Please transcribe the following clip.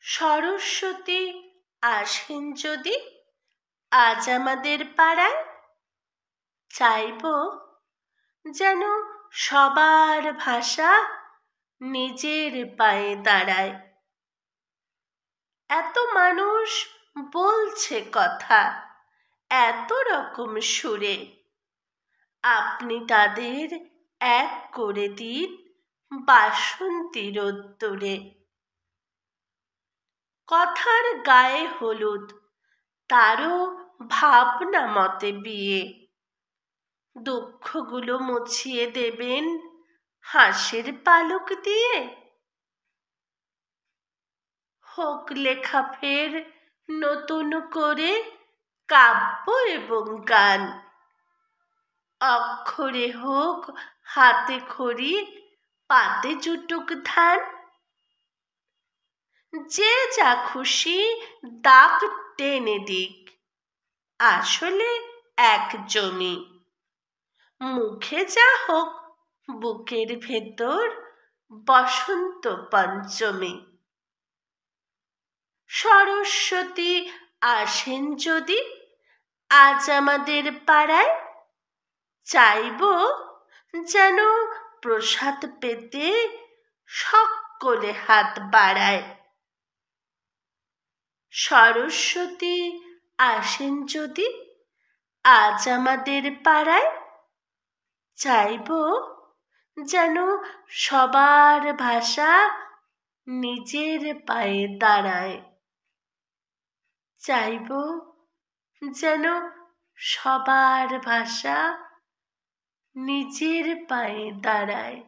সরস্বতী আসেন যদি আজ আমাদের পাড়ায়, চাইব যেন সবার ভাষা নিজের পায়ে দাঁড়ায়। এত মানুষ বলছে কথা এত রকম সুরে, আপনি তাদের এক করে দিন বাসন্তী রোদ্দুরে। কথার গায়ে হলুদ, তারও ভাবনা মতে বিয়ে, দুঃখগুলো মুছিয়ে দেবেন হাসির পালক দিয়ে। হোক লেখা ফের নতুন করে কাব্য এবং গান, অক্ষরে হোক হাতে খড়ি পাতে জুটুক ধান। যে যা খুশি দাগ টেনে দিক, আসলে এক জমি। মুখে যা হোক বুকের ভেতর বসন্ত পঞ্চমী। সরস্বতী আসেন যদি আজ আমাদের পাড়ায়, চাইব যেন প্রসাদ পেতে সকলে হাত বাড়ায়। সরস্বতী আসেন যদি আজ আমাদের পাড়ায়, চাইব যেন সবার ভাষা নিজের পায়ে দাঁড়ায়। চাইব যেন সবার ভাষা নিজের পায়ে দাঁড়ায়।